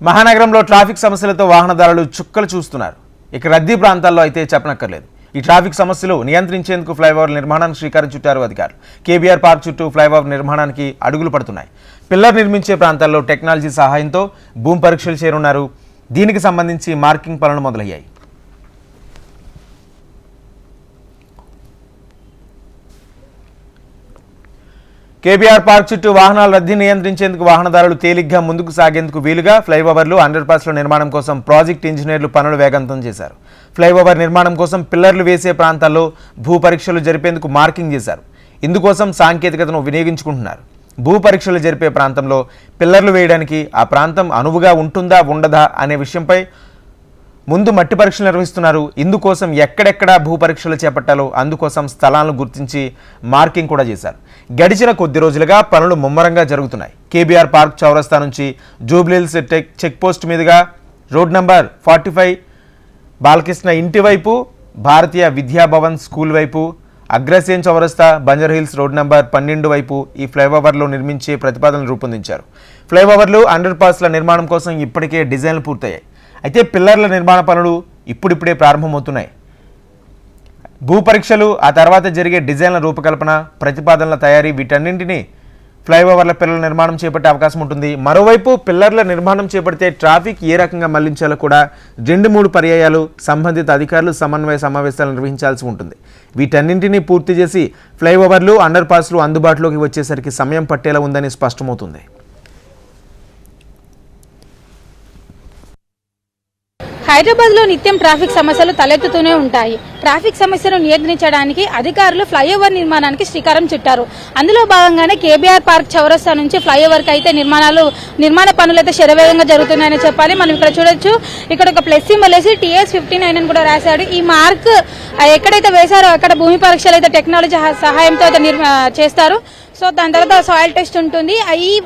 మహానగరంలో ట్రాఫిక్ సమస్యలతో వాహనదారులు చుక్కలు చూస్తున్నారు. ఇక రద్దీ ప్రాంతాల్లో అయితే చెప్పనక్కర్లేదు. ఈ ట్రాఫిక్ సమస్యలు నియంత్రించేందుకు ఫ్లైఓవర్ నిర్మాణానికి శ్రీకారం చుట్టారు అధికారులు. కేబీఆర్ పార్క్ చుట్టూ ఫ్లైఓవర్ నిర్మాణానికి అడుగులు పడుతున్నాయి. పిల్లర్ నిర్మించే ప్రాంతాల్లో టెక్నాలజీ సహాయంతో భూమి పరీక్షలు చేరున్నారు. దీనికి సంబంధించి మార్కింగ్ పనులు మొదలయ్యాయి. కేబీఆర్ పార్క్ చుట్టూ వాహనాల రద్దీ నియంత్రించేందుకు వాహనదారులు తేలిగ్గా ముందుకు సాగేందుకు వీలుగా ఫ్లైఓవర్లు, అండర్ పాస్ల నిర్మాణం కోసం ప్రాజెక్ట్ ఇంజనీర్లు పనులు వేగవంతం చేశారు. ఫ్లైఓవర్ నిర్మాణం కోసం పిల్లర్లు వేసే ప్రాంతాల్లో భూ పరీక్షలు జరిపేందుకు మార్కింగ్ చేశారు. ఇందుకోసం సాంకేతికతను వినియోగించుకుంటున్నారు. భూ పరీక్షలు జరిపే ప్రాంతంలో పిల్లర్లు వేయడానికి ఆ ప్రాంతం అనువుగా ఉంటుందా ఉండదా అనే విషయంపై ముందు మట్టి పరీక్షలు నిర్వహిస్తున్నారు. ఇందుకోసం ఎక్కడెక్కడ భూ పరీక్షలు చేపట్టాలో అందుకోసం స్థలాలను గుర్తించి మార్కింగ్ కూడా చేశారు. గడిచిన కొద్ది రోజులుగా పనులు ముమ్మరంగా జరుగుతున్నాయి. కేబీఆర్ పార్క్ చౌరస్తా నుంచి జూబ్లీహిల్స్ చెక్ పోస్ట్ మీదుగా రోడ్ నంబర్ 45 బాలకృష్ణ ఇంటి వైపు, భారతీయ విద్యాభవన్ స్కూల్ వైపు, అగ్రసేన్ చౌరస్తా, బంజారాహిల్స్ రోడ్ నంబర్ 12 వైపు ఈ ఫ్లైఓవర్లు నిర్మించే ప్రతిపాదనలు రూపొందించారు. ఫ్లైఓవర్లు, అండర్ పాస్ల నిర్మాణం కోసం ఇప్పటికే డిజైన్లు పూర్తయ్యాయి. అయితే పిల్లర్ల నిర్మాణ పనులు ఇప్పుడిప్పుడే ప్రారంభమవుతున్నాయి. భూ పరీక్షలు, ఆ తర్వాత జరిగే డిజైన్ల రూపకల్పన, ప్రతిపాదనల తయారీ, వీటన్నింటినీ ఫ్లైఓవర్ల పిల్లర్ల నిర్మాణం చేపట్టే అవకాశం ఉంటుంది. మరోవైపు పిల్లర్ల నిర్మాణం చేపడితే ట్రాఫిక్ ఏ రకంగా మళ్లించాలో కూడా 2-3 పర్యాయాలు సంబంధిత అధికారులు సమన్వయ సమావేశాలు నిర్వహించాల్సి ఉంటుంది. వీటన్నింటినీ పూర్తి చేసి ఫ్లైఓవర్లు, అండర్ పాస్లు అందుబాటులోకి వచ్చేసరికి సమయం పట్టేలా ఉందని స్పష్టమవుతుంది. హైదరాబాద్లో నిత్యం ట్రాఫిక్ సమస్యలు తలెత్తుతూనే ఉంటాయి. ట్రాఫిక్ సమస్యను నియంత్రించడానికి అధికారులు ఫ్లైఓవర్ నిర్మాణానికి శ్రీకారం చుట్టారు. అందులో భాగంగానే కేబీఆర్ పార్క్ చౌరస్తా నుంచి ఫ్లైఓవర్కి అయితే నిర్మాణ పనులు అయితే శరవేగంగా జరుగుతున్నాయని చెప్పాలి. మనం ఇక్కడ చూడొచ్చు, ఇక్కడ ఒక ప్లస్ సింబల్ వేసి TS59 అని కూడా రాశాడు. ఈ మార్క్ ఎక్కడైతే వేశారో అక్కడ భూమి పరీక్షలు అయితే టెక్నాలజీ సహాయంతో అయితే చేస్తారు. సో దాని తర్వాత సాయిల్ టెస్ట్ ఉంటుంది.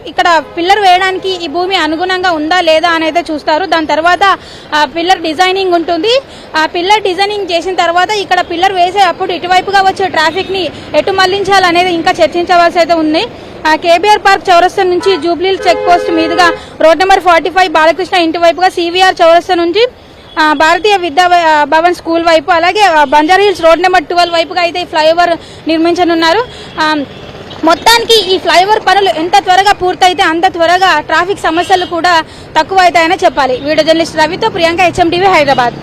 ఇక్కడ పిల్లర్ వేయడానికి ఈ భూమి అనుగుణంగా ఉందా లేదా అనేది చూస్తారు. దాని తర్వాత పిల్లర్ డిజైనింగ్ ఉంటుంది. ఆ పిల్లర్ డిజైనింగ్ చేసిన తర్వాత ఇక్కడ పిల్లర్ వేసే అప్పుడు ఇటువైపుగా వచ్చే ట్రాఫిక్ ని ఎటు మళ్లించాలనేది ఇంకా చర్చించవలసి అయితే ఉంది. కేబీఆర్ పార్క్ చౌరస్తా నుంచి జూబ్లీహిల్స్ చెక్ పోస్ట్ మీదుగా రోడ్ నెంబర్ 45 బాలకృష్ణ ఇంటి వైపుగా, CVR చౌరస్తా నుంచి భారతీయ విద్యాభవన్ స్కూల్ వైపు, అలాగే బంజారాహిల్స్ రోడ్ నెంబర్ 12 వైపుగా అయితే ఈ ఫ్లైఓవర్ నిర్మించనున్నారు. మొత్తానికి ఈ ఫ్లైఓవర్ పనులు ఎంత త్వరగా పూర్తయితే అంత త్వరగా ట్రాఫిక్ సమస్యలు కూడా తక్కువ అవుతాయని చెప్పాలి. వీడియో జర్నలిస్ట్ రవితో ప్రియాంక, HMTV, హైదరాబాద్.